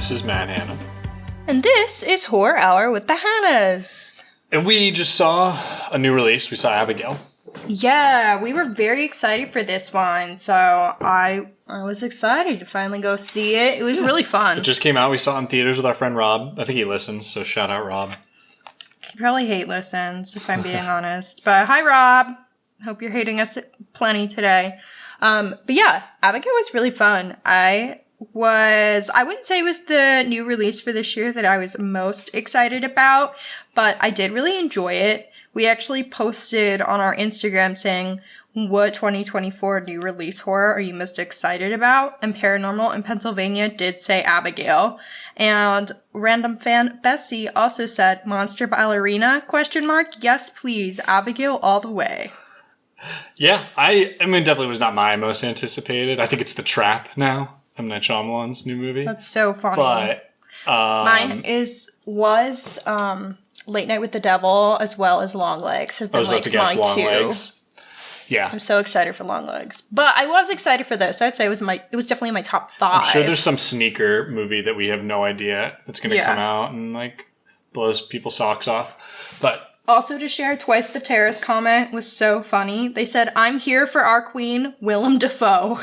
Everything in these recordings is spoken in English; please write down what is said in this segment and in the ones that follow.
this is Matt Hanna. And this is Horror Hour with the Hannas. And we just saw a new release. We saw Abigail. Yeah, we were very excited for this one, so I was excited to finally go see it. It was really fun. It just came out. We saw it in theaters with our friend Rob. I think he listens, so shout out Rob. He probably hate listens, if I'm being honest. But hi, Rob. Hope you're hating us plenty today. But yeah, Abigail was really fun. I wouldn't say it was the new release for this year that I was most excited about, but I did really enjoy it. We actually posted on our Instagram saying, what 2024 new release horror are you most excited about? And Paranormal in Pennsylvania did say Abigail. And random fan Bessie also said, Monster Ballerina? ? Yes, please. Abigail all the way. Yeah, I mean, definitely was not my most anticipated. I think it's The Trap now. M. Night Shyamalan's new movie. That's so funny. But mine was Late Night with the Devil as well as Long Legs. Have been I was about to guess Long Legs. Yeah. I'm so excited for Long Legs. But I was excited for this. I'd say it was definitely my top 5. I'm sure there's some sneaker movie that we have no idea that's going to come out and like blows people's socks off. But also to share, Twice the Terrace comment was so funny. They said, I'm here for our queen, Willem Dafoe.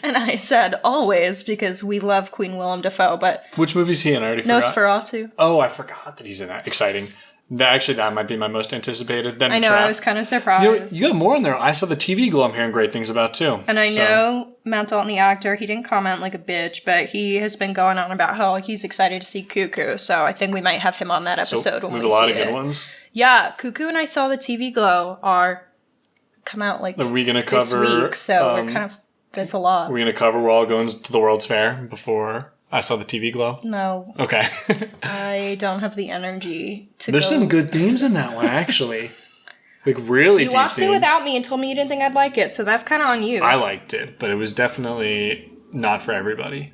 And I said, always, because we love Queen Willem Dafoe, but... Which movie's he in? I already forgot. Nosferatu. Oh, I forgot that he's in that. Exciting. That might be my most anticipated. Then I know, Trap. I was kind of surprised. You got more in there. I saw the TV Glow I'm hearing great things about, too. And I know Matt Dalton, the actor, he didn't comment like a bitch, but he has been going on about how he's excited to see Cuckoo, so I think we might have him on that episode when we see it. There's a lot of good ones. Yeah, Cuckoo and I Saw the TV Glow come out like are we gonna this cover, week, so we're kind of... That's a lot. We're going to cover We're All Going to the World's Fair before I Saw the TV Glow? No. Okay. I don't have the energy to There's some good themes in that one, actually. Like, really deep themes. You watched it without me and told me you didn't think I'd like it, so that's kind of on you. I liked it, but it was definitely not for everybody.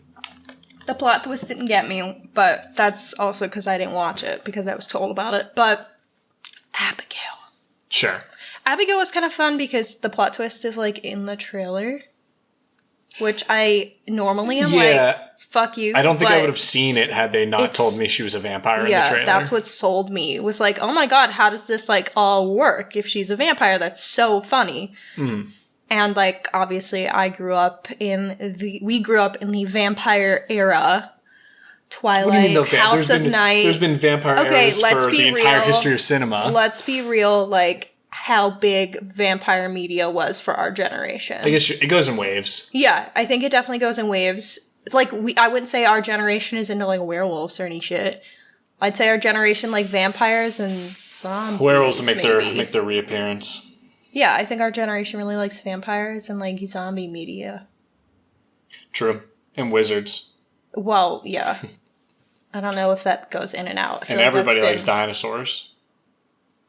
The plot twist didn't get me, but that's also because I didn't watch it, because I was told about it. But Abigail. Sure. Abigail was kind of fun because the plot twist is, like, in the trailer. Which I normally am like, fuck you. I don't think I would have seen it had they not told me she was a vampire in the trailer. Yeah, that's what sold me. It was like, oh my god, how does this like all work if she's a vampire? That's so funny. Mm. And like, obviously we grew up in the vampire era. Twilight, House of Night. There's been vampire eras for the entire history of cinema. Let's be real, like, how big vampire media was for our generation. I guess it goes in waves. Yeah, I think it definitely goes in waves. Like, I wouldn't say our generation is into, like, werewolves or any shit. I'd say our generation, like, vampires and zombies, werewolves make their reappearance. Yeah, I think our generation really likes vampires and, like, zombie media. True. And wizards. Well, yeah. I don't know if that goes in and out. And everybody likes dinosaurs.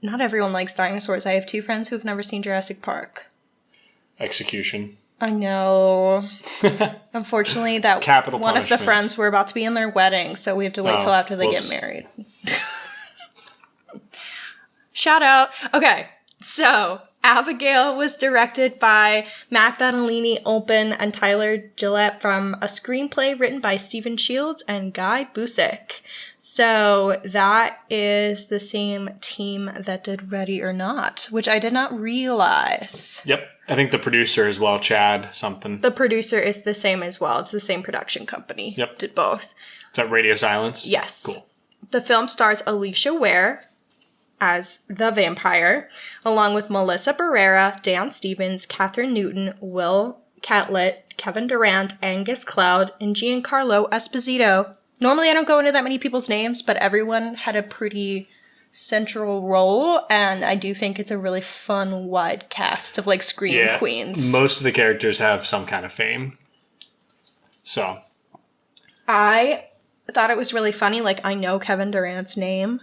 Not everyone likes dinosaurs. I have 2 friends who have never seen Jurassic Park. Execution. I know. Unfortunately, that Capital one punishment. of the friends were about to be in their wedding, so we have to wait till after they get married. Shout out. Okay, so Abigail was directed by Matt Bettinelli-Olpin and Tyler Gillett from a screenplay written by Stephen Shields and Guy Busick. So that is the same team that did Ready or Not, which I did not realize. Yep. I think the producer as well, Chad something. The producer is the same as well. It's the same production company. Yep. Did both. Is that Radio Silence? Yes. Cool. The film stars Alicia Ware as the vampire, along with Melissa Barrera, Dan Stevens, Catherine Newton, Will Catlett, Kevin Durant, Angus Cloud, and Giancarlo Esposito. Normally I don't go into that many people's names, but everyone had a pretty central role, and I do think it's a really fun, wide cast of, like, scream queens. Most of the characters have some kind of fame. So. I thought it was really funny. Like, I know Kevin Durant's name,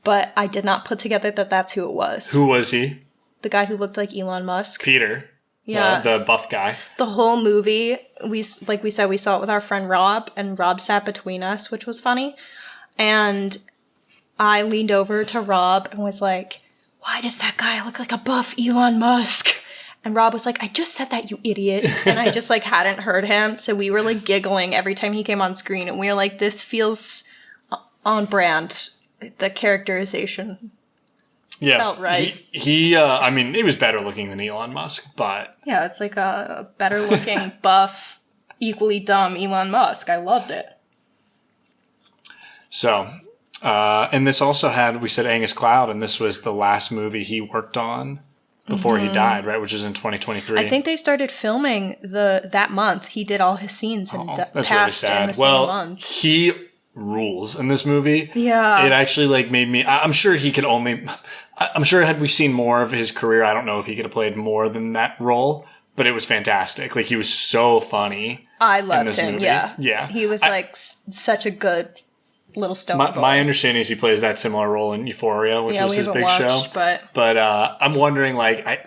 but I did not put together that that's who it was. Who was he? The guy who looked like Elon Musk. Peter. Yeah. The buff guy. The whole movie, we saw it with our friend Rob, and Rob sat between us, which was funny. And I leaned over to Rob and was like, why does that guy look like a buff Elon Musk? And Rob was like, I just said that, you idiot. And I just, like, hadn't heard him. So we were, like, giggling every time he came on screen. And we were like, this feels on brand. The characterization felt right. He was better looking than Elon Musk, but... Yeah, it's like a better looking, buff, equally dumb Elon Musk. I loved it. So, and this also had, we said Angus Cloud, and this was the last movie he worked on before he died, right? Which is in 2023. I think they started filming that month. He did all his scenes and that's passed really sad. in the same month. He rules in this movie. Yeah. It actually like made me, I'm sure had we seen more of his career, I don't know if he could have played more than that role, but it was fantastic. Like he was so funny. I loved him. Movie. Yeah. Yeah. He was such a good little stone boy. My understanding is he plays that similar role in Euphoria, which was his big show. But I'm wondering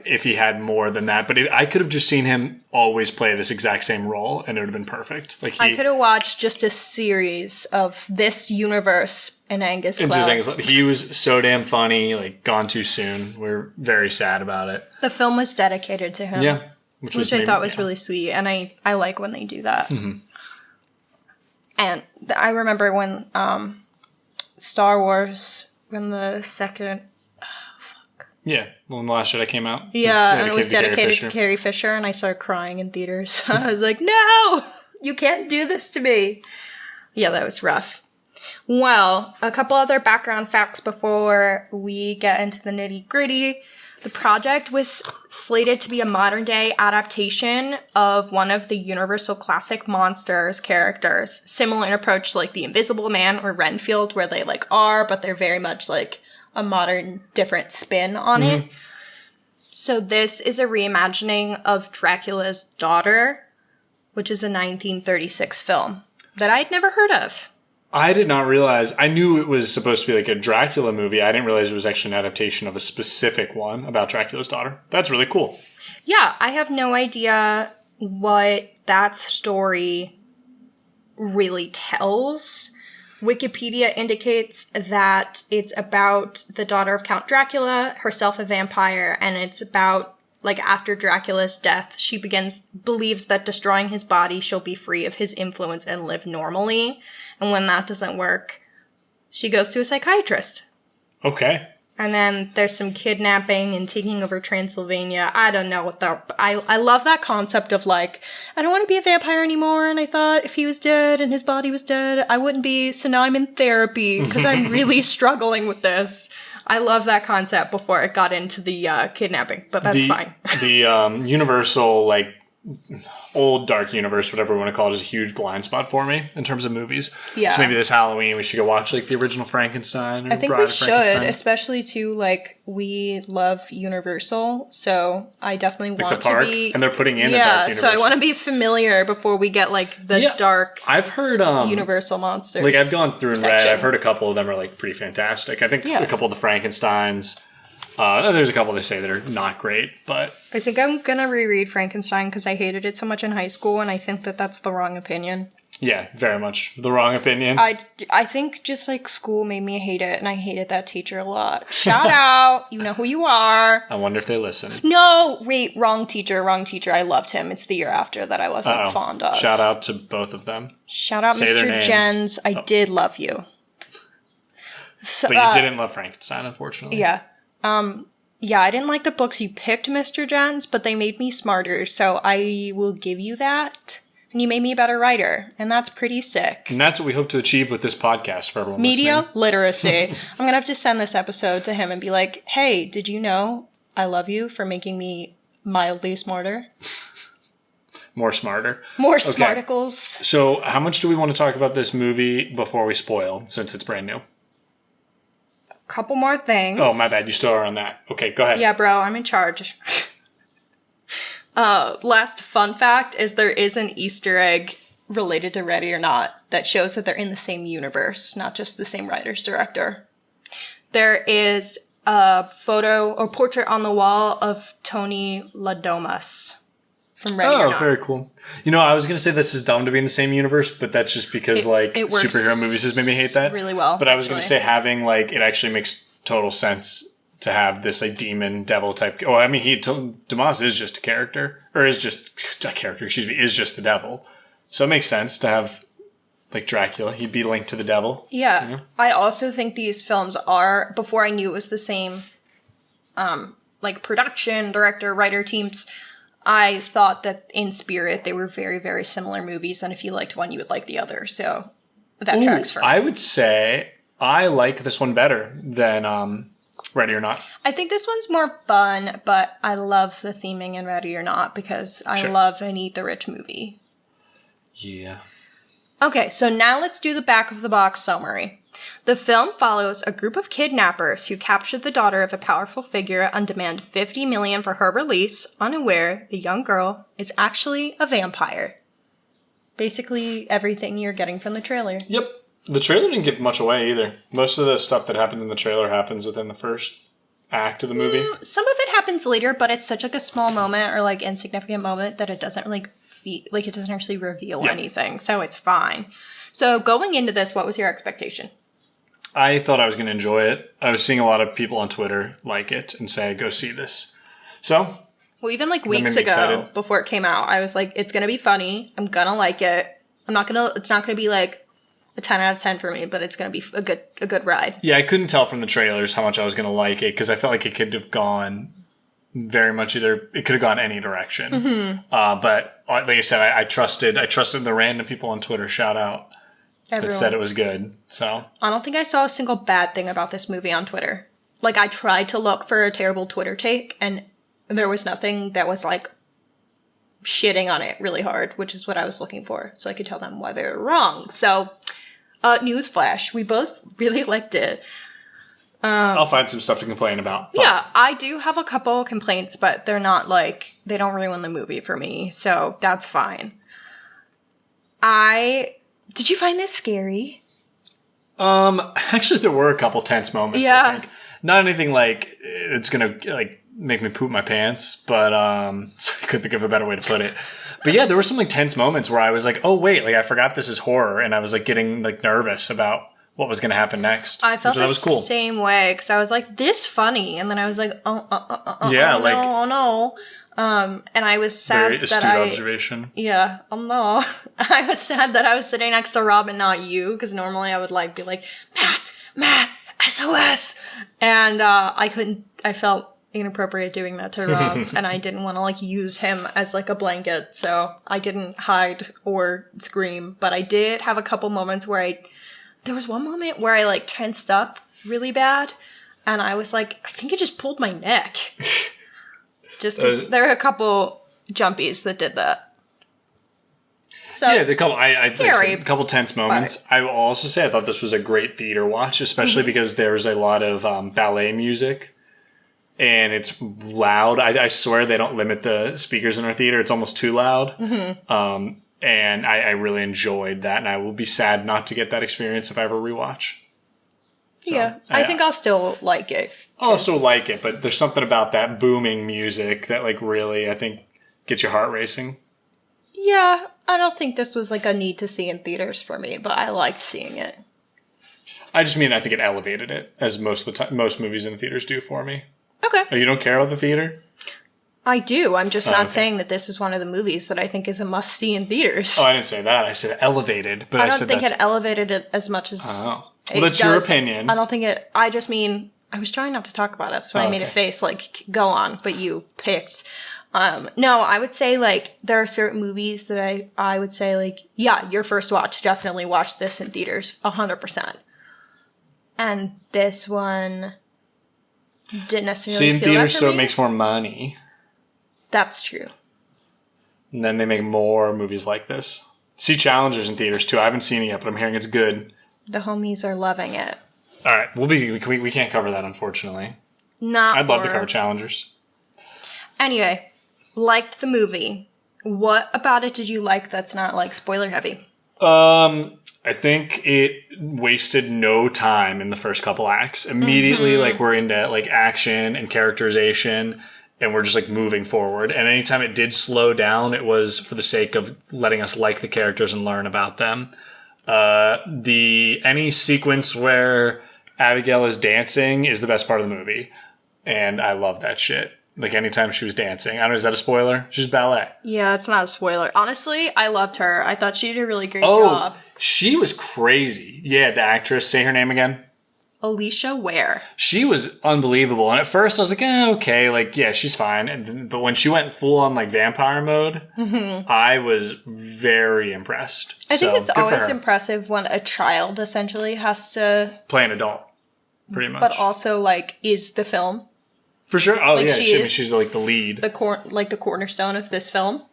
if he had more than that. But I could have just seen him always play this exact same role, and it would have been perfect. I could have watched just a series of this universe in Angus Cloud. He was so damn funny. Like gone too soon. We're very sad about it. The film was dedicated to him. Yeah, which I thought was really sweet, and I like when they do that. Mm-hmm. And I remember when Star Wars, when the second... Yeah, when The Last Jedi came out. Yeah, and it was dedicated to Carrie Fisher, and I started crying in theaters. I was like, no! You can't do this to me! Yeah, that was rough. Well, a couple other background facts before we get into the nitty-gritty. The project was slated to be a modern-day adaptation of one of the Universal Classic Monsters characters. Similar in approach to, like, the Invisible Man or Renfield, where they, like, are, but they're very much, like, a modern, different spin on it. So this is a reimagining of Dracula's Daughter, which is a 1936 film that I'd never heard of. I did not realize. I knew it was supposed to be like a Dracula movie. I didn't realize it was actually an adaptation of a specific one about Dracula's daughter. That's really cool. Yeah, I have no idea what that story really tells. Wikipedia indicates that it's about the daughter of Count Dracula, herself a vampire, and it's about, like, after Dracula's death, she believes that destroying his body, she'll be free of his influence and live normally. And when that doesn't work, she goes to a psychiatrist. Okay. And then there's some kidnapping and taking over Transylvania. I don't know what I love that concept of, like, I don't want to be a vampire anymore, and I thought if he was dead and his body was dead, I wouldn't be, so now I'm in therapy because I'm really struggling with this. I love that concept before it got into the kidnapping, but that's fine. The Universal, like, old dark universe, whatever we want to call it, is a huge blind spot for me in terms of movies. Yeah. So maybe this Halloween we should go watch, like, the original Frankenstein. Or I think we should, especially too, like, we love Universal, so I definitely want to be... And they're putting in a dark universe. So I want to be familiar before we get, like, the dark I've heard Universal monsters. Like, I've gone through and read, I've heard a couple of them are, like, pretty fantastic. I think a couple of the Frankensteins... there's a couple they say that are not great, but... I think I'm gonna reread Frankenstein because I hated it so much in high school, and I think that that's the wrong opinion. Yeah, very much the wrong opinion. I think just, like, school made me hate it, and I hated that teacher a lot. Shout out! You know who you are. I wonder if they listen. No! Wait, wrong teacher. I loved him. It's the year after that I wasn't fond of. Shout out to both of them. Shout out Mr. Jens. I did love you. So, but you didn't love Frankenstein, unfortunately. Yeah. Yeah, I didn't like the books you picked, Mr. Jens, but they made me smarter, so I will give you that. And you made me a better writer, and that's pretty sick. And that's what we hope to achieve with this podcast for everyone Media listening. literacy. I'm going to have to send this episode to him and be like, hey, did you know I love you for making me mildly smarter? More smarter. More smarticles. So how much do we want to talk about this movie before we spoil, since it's brand new? Couple more things. Oh, my bad. You still are on that. Okay, go ahead. Yeah, bro. I'm in charge. Last fun fact is there is an Easter egg related to Ready or Not that shows that they're in the same universe, not just the same writer's director. There is a photo or portrait on the wall of Tony Ladomas from Ready or Not. Oh, very cool. You know, I was going to say this is dumb to be in the same universe, but that's just because, it superhero movies has made me hate that. Really well. But I was going to say having, like, it actually makes total sense to have this like demon devil type. Oh, I mean, Dumas is just a character, or is just a character. Excuse me, is just the devil. So it makes sense to have like Dracula. He'd be linked to the devil. Yeah, you know? I also think these films are, before I knew it was the same, like production, director, writer teams. I thought that in spirit they were very, very similar movies, and if you liked one, you would like the other. So that tracks for me. I would say I like this one better than Ready or Not. I think this one's more fun, but I love the theming in Ready or Not because I love an Eat the Rich movie. Yeah. Okay, so now let's do the back of the box summary. The film follows a group of kidnappers who captured the daughter of a powerful figure and demand $50 million for her release, unaware the young girl is actually a vampire. Basically everything you're getting from the trailer. Yep. The trailer didn't give much away either. Most of the stuff that happens in the trailer happens within the first act of the movie. Some of it happens later, but it's such like a small moment or like insignificant moment that it doesn't really like it doesn't actually reveal anything. So it's fine. So going into this, what was your expectation? I thought I was going to enjoy it. I was seeing a lot of people on Twitter like it and say, go see this. So, well, even like weeks ago before it came out, I was like, it's going to be funny. I'm going to like it. It's not going to be like a 10 out of 10 for me, but it's going to be a good ride. Yeah, I couldn't tell from the trailers how much I was going to like it because I felt like it could have gone very much it could have gone any direction. Mm-hmm. But like I said, I trusted the random people on Twitter, shout out, that said it was good. So I don't think I saw a single bad thing about this movie on Twitter. Like, I tried to look for a terrible Twitter take, and there was nothing that was like shitting on it really hard, which is what I was looking for, so I could tell them why they were wrong. So, newsflash, we both really liked it. I'll find some stuff to complain about. But. Yeah, I do have a couple complaints, but they're not like, they don't ruin the movie for me, so that's fine. Did you find this scary? Actually, there were a couple tense moments, I think. Not anything like, it's gonna, like, make me poop my pants, but, so I couldn't think of a better way to put it. But yeah, there were some, like, tense moments where I was like, oh, wait, like, I forgot this is horror, and I was, like, getting, like, nervous about what was going to happen next. I felt the same way, because I was like, this funny, and then I was like, oh no. And I was sad very astute observation. Yeah, no. I was sad that I was sitting next to Rob and not you, because normally I would like be like, Matt, SOS! And I felt inappropriate doing that to Rob, and I didn't want to like use him as like a blanket, so I didn't hide or scream, but I did have a couple moments where there was one moment where I like tensed up really bad, and I was like, I think it just pulled my neck. There were a couple jumpies that did that. So yeah, a couple tense moments. But I will also say I thought this was a great theater watch, especially because there was a lot of ballet music, and it's loud. I swear they don't limit the speakers in our theater. It's almost too loud. Mm-hmm. And I really enjoyed that, and I will be sad not to get that experience if I ever rewatch. So, yeah, I think I'll still like it. I'll also like it, but there's something about that booming music that like really, I think, gets your heart racing. Yeah, I don't think this was like a need to see in theaters for me, but I liked seeing it. I just mean I think it elevated it, as most movies in theaters do for me. Okay. Oh, you don't care about the theater? I do. I'm just not saying that this is one of the movies that I think is a must-see in theaters. Oh, I didn't say that. I said elevated. But I don't think it elevated it as much as... Oh. Well, that's your opinion. I don't think it... I just mean... I was trying not to talk about it, so I made a face like, go on, but you picked. No, I would say, like, there are certain movies that I would say, like, yeah, your first watch, definitely watch this in theaters, 100%. And this one didn't necessarily see in theaters, so it makes more money. That's true. And then they make more movies like this. See Challengers in theaters, too. I haven't seen it yet, but I'm hearing it's good. The homies are loving it. All right. We can't cover that, unfortunately. I'd love to cover Challengers. Anyway, liked the movie. What about it did you like that's not, like, spoiler heavy? I think it wasted no time in the first couple acts. Immediately, like, we're into, like, action and characterization, and we're just, like, moving forward. And anytime it did slow down, it was for the sake of letting us like the characters and learn about them. Any sequence where Abigail is dancing is the best part of the movie. and I love that shit. Like, anytime she was dancing. I don't know, is that a spoiler? She's ballet. Yeah, it's not a spoiler. Honestly, I loved her. I thought she did a really great job. She was crazy. Yeah, the actress. Say her name again. Alicia Ware. She was unbelievable. And at first I was like, okay, like, yeah, she's fine. But when she went full on, like, vampire mode, I was very impressed. I think it's always impressive when a child essentially has to play an adult, pretty much. But also, like, is the film. For sure. Oh, like, yeah. She's like the lead. The cornerstone of this film.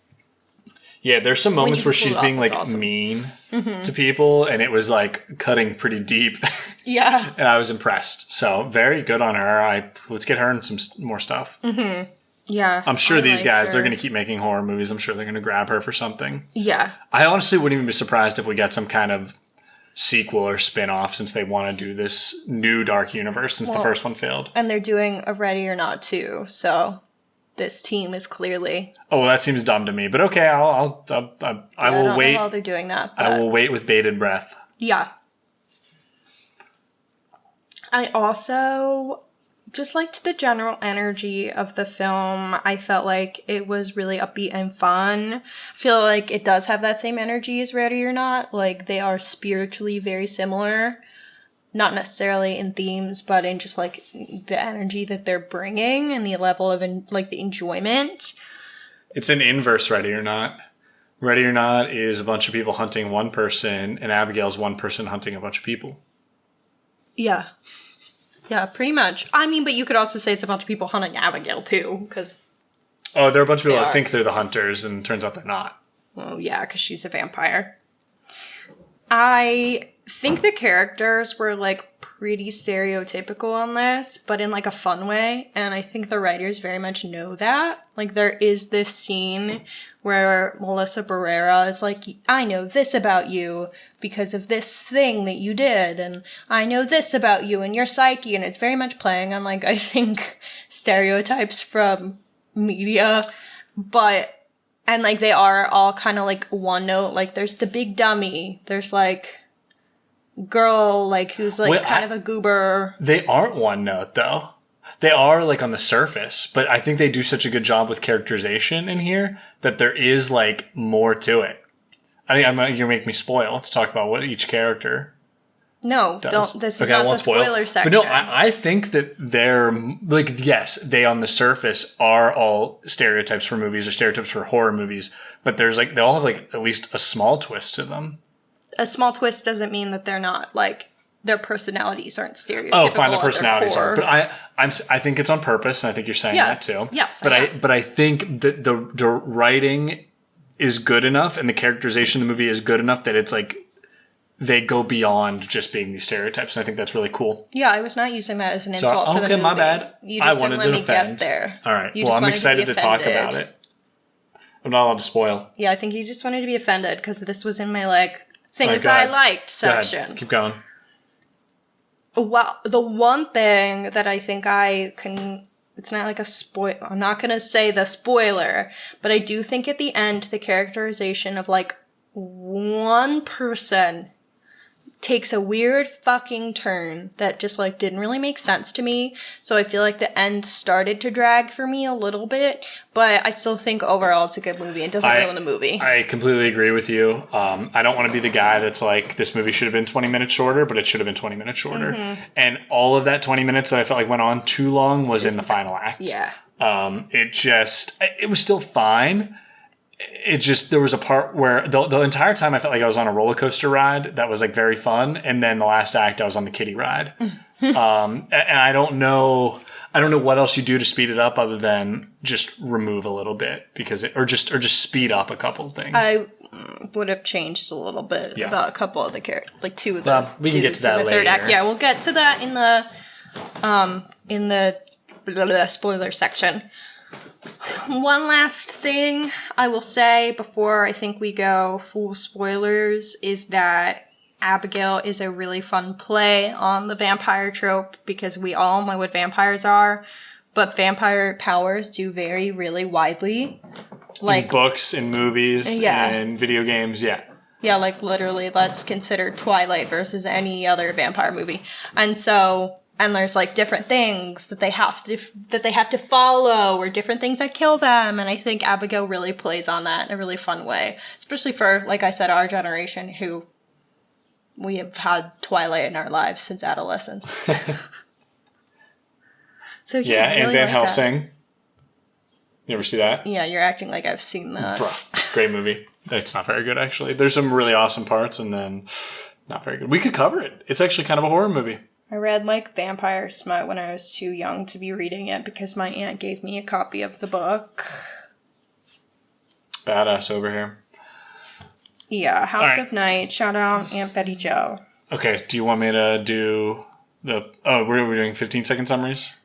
Yeah, there's some moments where she's being, like, mean to people, and it was, like, cutting pretty deep. Yeah. And I was impressed. So, very good on her. Let's get her in some more stuff. Mm-hmm. Yeah. I'm sure these guys, they're going to keep making horror movies. I'm sure they're going to grab her for something. Yeah. I honestly wouldn't even be surprised if we get some kind of sequel or spin-off, since they want to do this new dark universe since the first one failed. And they're doing a Ready or Not too, so this team is clearly... Oh, well, that seems dumb to me, but okay, I will wait. I don't know how they're doing that. But... I will wait with bated breath. Yeah. I also just liked the general energy of the film. I felt like it was really upbeat and fun. I feel like it does have that same energy as Ready or Not. Like, they are spiritually very similar. Not necessarily in themes, but in just, like, the energy that they're bringing and the level of, the enjoyment. It's an inverse Ready or Not. Ready or Not is a bunch of people hunting one person, and Abigail's one person hunting a bunch of people. Yeah. Yeah, pretty much. I mean, but you could also say it's a bunch of people hunting Abigail, too, because... Oh, there are a bunch of people that think they're the hunters, and it turns out they're not. Well, yeah, because she's a vampire. I think the characters were, like, pretty stereotypical on this, but in, like, a fun way, and I think the writers very much know that. Like, there is this scene where Melissa Barrera is like, I know this about you because of this thing that you did, and I know this about you and your psyche, and it's very much playing on, like, I think, stereotypes from media, but, and, like, they are all kind of, like, one note, like, there's the big dummy, there's, like, girl, like, who's, like, kind of a goober. They aren't one note, though. They are, like, on the surface, but I think they do such a good job with characterization in here that there is, like, more to it. I mean, you're going to make me spoil. Let's talk about what each character does. Don't. This is not the spoiler section. But no, I think that they're, like, yes, they on the surface are all stereotypes for movies or stereotypes for horror movies, but there's, like, they all have, like, at least a small twist to them. A small twist doesn't mean that they're not, like, their personalities aren't stereotypical. Oh, fine, the personalities are. But I think it's on purpose, and I think you're saying that too. Yes. But I think that the writing is good enough, and the characterization of the movie is good enough that it's like they go beyond just being these stereotypes, and I think that's really cool. Yeah, I was not using that as an insult for the movie. Okay, my bad. You just didn't let me get there. All right. Well, I'm excited to talk about it. I'm not allowed to spoil. Yeah, I think you just wanted to be offended because this was in my, like, things I liked section. Go ahead. Keep going. Well, the one thing that I think it's not like a spoil, I'm not going to say the spoiler, but I do think at the end, the characterization of, like, one person takes a weird fucking turn that just, like, didn't really make sense to me. So I feel like the end started to drag for me a little bit, but I still think overall it's a good movie. It doesn't ruin the movie. I completely agree with you. I don't want to be the guy that's like, this movie should have been 20 minutes shorter, but it should have been 20 minutes shorter. Mm-hmm. And all of that 20 minutes that I felt like went on too long was in the final act. Yeah. It was still fine. It just, there was a part where the entire time I felt like I was on a roller coaster ride that was, like, very fun. And then the last act, I was on the kiddie ride. And I don't know what else you do to speed it up other than just remove a little bit or just speed up a couple of things. I would have changed a little bit about a couple of the characters, like two of them. We can get to that later. Third act. Yeah, we'll get to that in the spoiler section. One last thing I will say before I think we go full spoilers is that Abigail is a really fun play on the vampire trope because we all know what vampires are, but vampire powers do vary really widely. Like in books, in movies, and video games, Yeah, like literally, let's consider Twilight versus any other vampire movie. And so And there's like different things that they have to follow, or different things that kill them. And I think Abigail really plays on that in a really fun way, especially for, like I said, our generation, who we have had Twilight in our lives since adolescence. So yeah, and really Van Helsing. That. You ever see that? Yeah, you're acting like I've seen that. Bruh, great movie. It's not very good, actually. There's some really awesome parts, and then not very good. We could cover it. It's actually kind of a horror movie. I read, like, Vampire Smut when I was too young to be reading it because my aunt gave me a copy of the book. Badass over here. Yeah, House of Night. Shout out Aunt Betty Jo. Okay, do you want me to do the... Oh, we're doing 15-second summaries?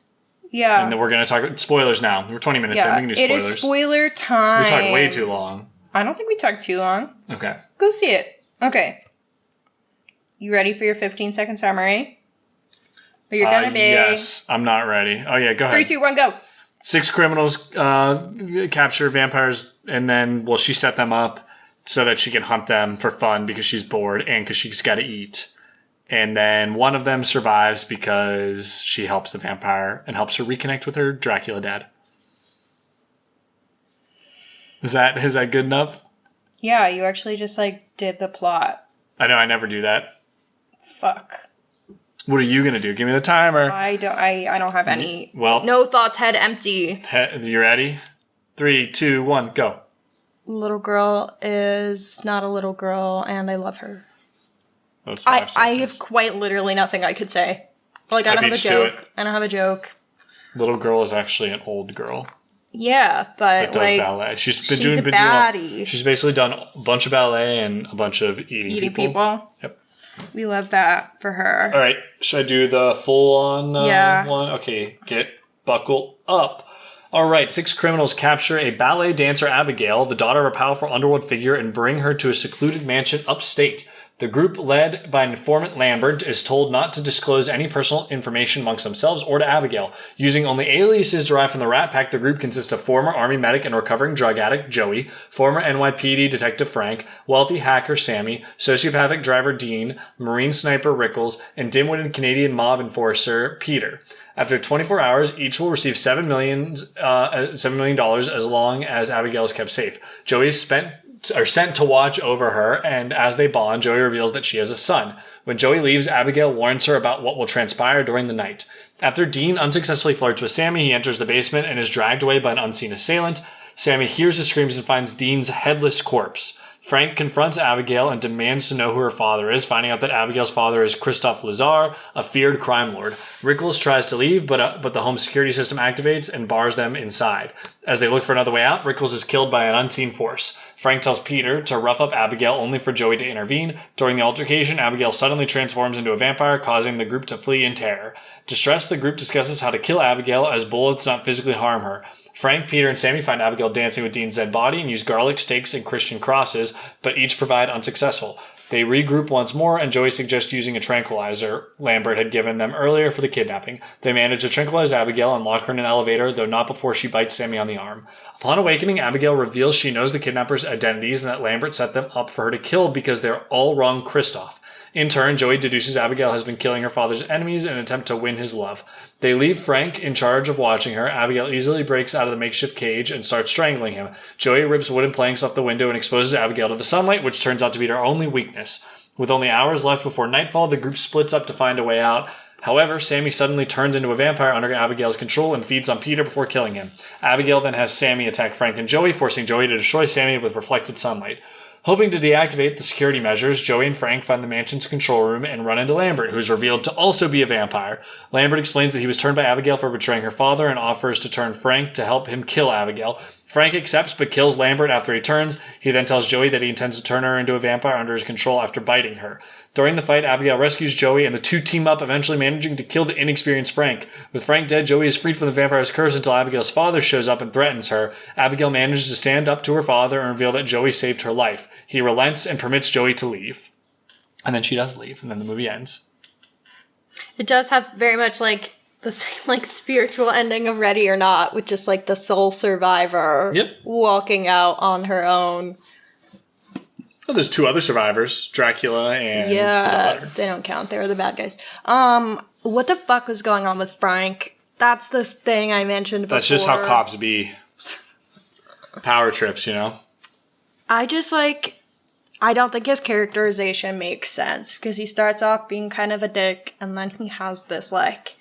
Yeah. And then we're going to talk... Spoilers now. We're 20 minutes in. We can do spoilers. It is spoiler time. We talked way too long. I don't think we talked too long. Okay. Go see it. Okay. You ready for your 15-second summary? Or you're going to be... Yes. I'm not ready. Oh, yeah. Go ahead. 3, 2, 1, go. 6 criminals capture vampires, and then, well, she set them up so that she can hunt them for fun because she's bored and because she's got to eat. And then one of them survives because she helps the vampire and helps her reconnect with her Dracula dad. Is that good enough? Yeah, you actually just, like, did the plot. I know, I never do that. Fuck. What are you going to do? Give me the timer. I don't have any. Well. No thoughts, head empty. You ready? 3, 2, 1, go. Little girl is not a little girl, and I love her. Those 5 seconds. I have quite literally nothing I could say. Like, I don't have a joke. I don't have a joke. Little girl is actually an old girl. Yeah, but that does like, ballet. She's basically done a bunch of ballet and a bunch of eating people. Yep. We love that for her. All right. Should I do the full-on one? Okay. Buckle up. All right. 6 criminals capture a ballet dancer, Abigail, the daughter of a powerful underworld figure, and bring her to a secluded mansion upstate. The group, led by informant Lambert, is told not to disclose any personal information amongst themselves or to Abigail. Using only aliases derived from the Rat Pack, the group consists of former Army medic and recovering drug addict Joey, former NYPD detective Frank, wealthy hacker Sammy, sociopathic driver Dean, Marine sniper Rickles, and dim-witted Canadian mob enforcer Peter. After 24 hours, each will receive $7 million as long as Abigail is kept safe. Joey is sent to watch over her, and as they bond, Joey reveals that she has a son. When Joey leaves, Abigail warns her about what will transpire during the night. After Dean unsuccessfully flirts with Sammy, he enters the basement and is dragged away by an unseen assailant. Sammy hears his screams and finds Dean's headless corpse. Frank confronts Abigail and demands to know who her father is, finding out that Abigail's father is Christophe Lazar, a feared crime lord. Rickles tries to leave, but the home security system activates and bars them inside. As they look for another way out, Rickles is killed by an unseen force. Frank tells Peter to rough up Abigail, only for Joey to intervene. During the altercation, Abigail suddenly transforms into a vampire, causing the group to flee in terror. Distressed, the group discusses how to kill Abigail, as bullets not physically harm her. Frank, Peter, and Sammy find Abigail dancing with Dean's dead body and use garlic stakes and Christian crosses, but each provide unsuccessful. They regroup once more, and Joey suggests using a tranquilizer Lambert had given them earlier for the kidnapping. They manage to tranquilize Abigail and lock her in an elevator, though not before she bites Sammy on the arm. Upon awakening, Abigail reveals she knows the kidnappers' identities and that Lambert set them up for her to kill because they're all wrong Christophe. In turn, Joey deduces Abigail has been killing her father's enemies in an attempt to win his love. They leave Frank in charge of watching her. Abigail easily breaks out of the makeshift cage and starts strangling him. Joey rips wooden planks off the window and exposes Abigail to the sunlight, which turns out to be her only weakness. With only hours left before nightfall, the group splits up to find a way out. However, Sammy suddenly turns into a vampire under Abigail's control and feeds on Peter before killing him. Abigail then has Sammy attack Frank and Joey, forcing Joey to destroy Sammy with reflected sunlight. Hoping to deactivate the security measures, Joey and Frank find the mansion's control room and run into Lambert, who is revealed to also be a vampire. Lambert explains that he was turned by Abigail for betraying her father and offers to turn Frank to help him kill Abigail. Frank accepts but kills Lambert after he turns. He then tells Joey that he intends to turn her into a vampire under his control after biting her. During the fight, Abigail rescues Joey and the two team up, eventually managing to kill the inexperienced Frank. With Frank dead, Joey is freed from the vampire's curse until Abigail's father shows up and threatens her. Abigail manages to stand up to her father and reveal that Joey saved her life. He relents and permits Joey to leave. And then she does leave, and then the movie ends. It does have very much like the same like spiritual ending of Ready or Not, with just like the sole survivor walking out on her own. Well, there's 2 other survivors, Dracula and the daughter. They don't count. They were the bad guys. what the fuck was going on with Frank? That's the thing I mentioned before. That's just how cops be. Power trips, you know? I just, like, I don't think his characterization makes sense, because he starts off being kind of a dick, and then he has this, like,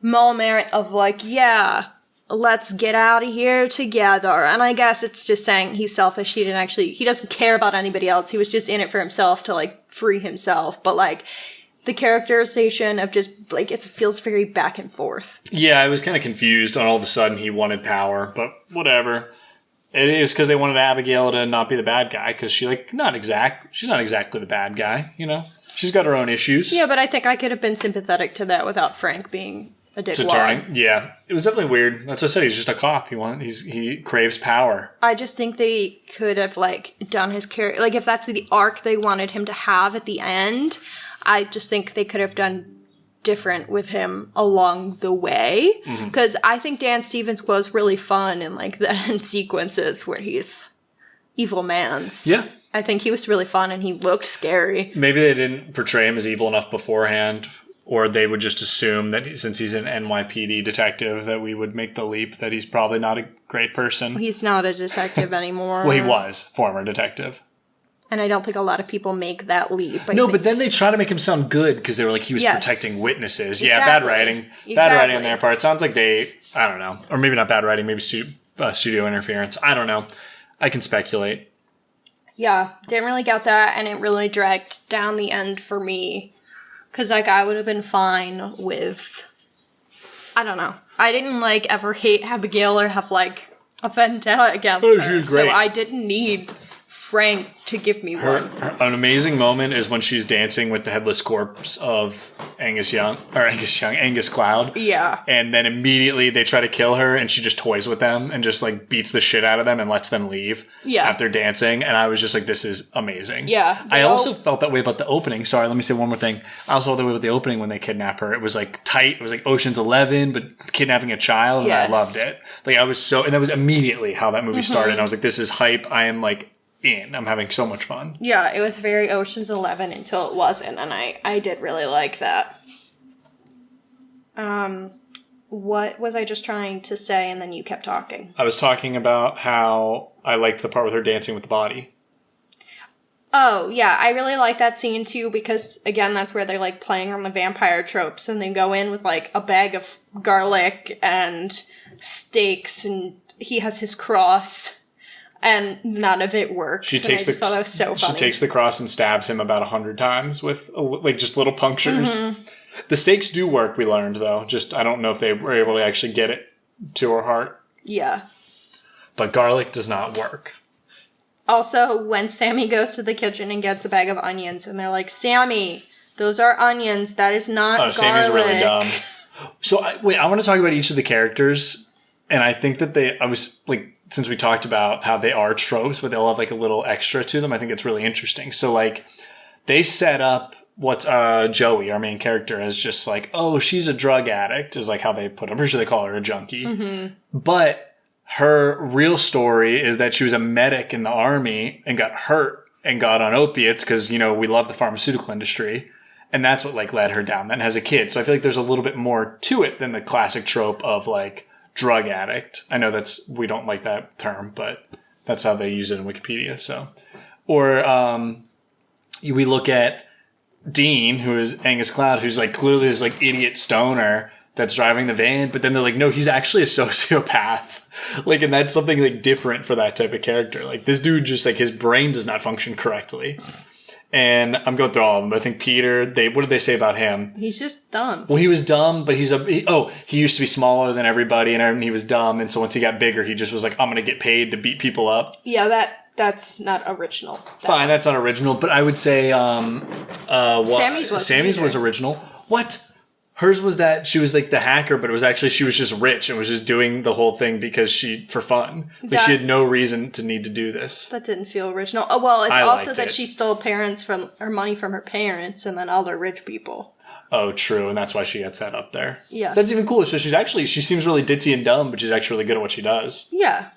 moment of, like, yeah, let's get out of here together. And I guess it's just saying he's selfish. He doesn't care about anybody else. He was just in it for himself to, like, free himself. But, like, the characterization of just, like, it feels very back and forth. Yeah, I was kind of confused on all of a sudden he wanted power, but whatever. It is because they wanted Abigail to not be the bad guy, because she's not exactly the bad guy, you know? She's got her own issues. Yeah, but I think I could have been sympathetic to that without Frank being a dickwad. Yeah, it was definitely weird. That's what I said. He's just a cop. He craves power. I just think they could have, like, done his character, like, if that's the arc they wanted him to have at the end, I just think they could have done different with him along the way, because I think Dan Stevens was really fun in, like, the end sequences where he's evil man's. Yeah. I think he was really fun and he looked scary. Maybe they didn't portray him as evil enough beforehand, or they would just assume that since he's an NYPD detective that we would make the leap that he's probably not a great person. He's not a detective anymore. Well, he was. Former detective. And I don't think a lot of people make that leap. But then they try to make him sound good because they were like, he was protecting witnesses. Exactly. Yeah, bad writing. Bad writing on their part. It sounds like I don't know. Or maybe not bad writing, maybe studio interference. I don't know. I can speculate. Yeah, didn't really get that, and it really dragged down the end for me. Because, like, I would have been fine with, I don't know. I didn't, like, ever hate Abigail or have, like, a vendetta against her. She was great. So I didn't need Frank to give me one. An amazing moment is when she's dancing with the headless corpse of Angus Cloud. Yeah. And then immediately they try to kill her and she just toys with them and just, like, beats the shit out of them and lets them leave after dancing. And I was just like, this is amazing. Yeah. I also felt that way about the opening. Sorry, let me say one more thing. I also felt that way about the opening when they kidnap her. It was, like, tight. It was like Ocean's 11, but kidnapping a child. And I loved it. Like, I was and that was immediately how that movie started. And I was like, this is hype. I am, like, I'm having so much fun. Yeah, it was very Ocean's 11 until it wasn't, and I did really like that. What was I just trying to say, and then you kept talking? I was talking about how I liked the part with her dancing with the body. Oh, yeah, I really like that scene, too, because, again, that's where they're, like, playing on the vampire tropes, and they go in with, like, a bag of garlic and steaks, and he has his cross. And none of it works. She takes the cross and stabs him about 100 times with, like, just little punctures. Mm-hmm. The stakes do work, we learned, though. Just, I don't know if they were able to actually get it to her heart. Yeah. But garlic does not work. Also, when Sammy goes to the kitchen and gets a bag of onions, and they're like, Sammy, those are onions. That is not garlic. Sammy's really dumb. So, I want to talk about each of the characters. And I think that since we talked about how they are tropes, but they'll have, like, a little extra to them, I think it's really interesting. So, like, they set up what's Joey, our main character, as just like, oh, she's a drug addict, is like how they put it. I'm pretty sure they call her a junkie. Mm-hmm. But her real story is that she was a medic in the army and got hurt and got on opiates because, you know, we love the pharmaceutical industry. And that's what, like, led her down then as a kid. So I feel like there's a little bit more to it than the classic trope of, like, drug addict. I know we don't like that term, but that's how they use it in Wikipedia. So, or we look at Dean, who is Angus Cloud, who's, like, clearly this, like, idiot stoner that's driving the van, but then they're like, no, he's actually a sociopath. Like, and that's something, like, different for that type of character. Like, this dude just, like, his brain does not function correctly. And I'm going through all of them, but I think Peter, what did they say about him? He's just dumb. Well, he was dumb, but he used to be smaller than everybody, and he was dumb, and so once he got bigger, he just was like, I'm going to get paid to beat people up. Yeah, that's not original. Fine, that's not original, but I would say Sammy's was original. What? Hers was that she was, like, the hacker, but it was actually she was just rich and was just doing the whole thing because for fun. Like, she had no reason to need to do this. That didn't feel original. Oh, well, it's also that she stole money from her parents and then other rich people. Oh, true, and that's why she gets that up there. Yeah. That's even cooler. So she seems really ditzy and dumb, but she's actually really good at what she does. Yeah.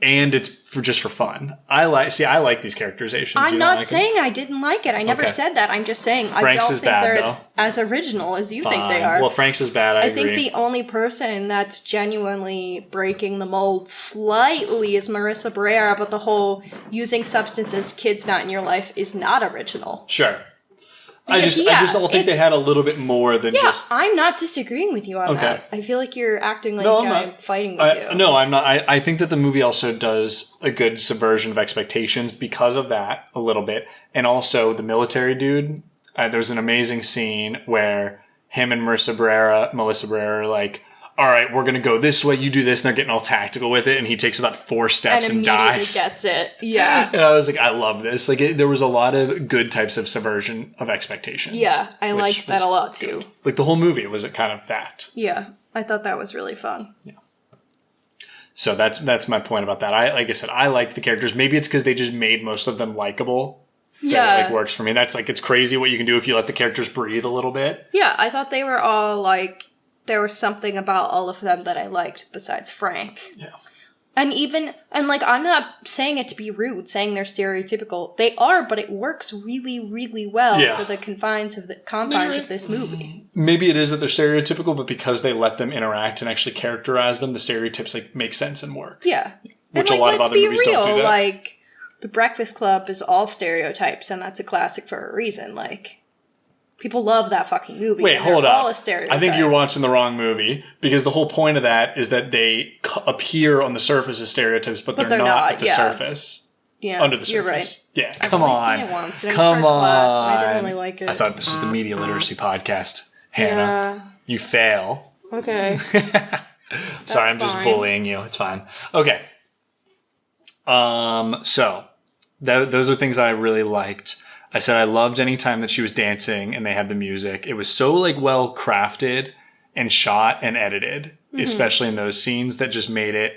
And it's just for fun. I like these characterizations. I'm not saying I didn't like it. I never said that. I'm just saying I don't think they're as original as you think they are. Well, Frank's is bad, I agree. think the only person that's genuinely breaking the mold slightly is Marissa Barrera, but the whole using substances, kids not in your life, is not original. Sure. I just don't think they had a little bit more than just... Yeah, I'm not disagreeing with you on that. I feel like you're acting like I'm fighting with you. No, I'm not. I think that the movie also does a good subversion of expectations because of that, a little bit. And also, the military dude, there's an amazing scene where him and Melissa Barrera are like, all right, we're going to go this way, you do this, and they're getting all tactical with it, and he takes about 4 steps and dies. Gets it. Yeah. And I was like, I love this. Like, there was a lot of good types of subversion of expectations. Yeah, I liked that a lot, too. Like, the whole movie was kind of that. Yeah, I thought that was really fun. Yeah. So that's my point about that. Like I said, I liked the characters. Maybe it's because they just made most of them likable. That, like, works for me. That's, like, it's crazy what you can do if you let the characters breathe a little bit. Yeah, I thought they were all, like... There was something about all of them that I liked besides Frank. Yeah. And like, I'm not saying it to be rude, saying they're stereotypical. They are, but it works really, really well for the confines of this movie. Maybe it is that they're stereotypical, but because they let them interact and actually characterize them, the stereotypes like make sense and work. Yeah. Which a lot of other movies don't do that. Like, The Breakfast Club is all stereotypes, and that's a classic for a reason. Like, people love that fucking movie. Wait, hold up. All a stereotype. I think you're watching the wrong movie because the whole point of that is that they appear on the surface as stereotypes, but they're not at the surface. Yeah, under the surface. You're right. Yeah, come on. I've only seen it once. Come on. Class, I didn't really like it. I thought this is the media literacy podcast. Hannah, you fail. Okay. Sorry, I'm just bullying you. It's fine. Okay. So those are things I really liked. I said I loved any time that she was dancing and they had the music. It was so like well crafted and shot and edited, especially in those scenes that just made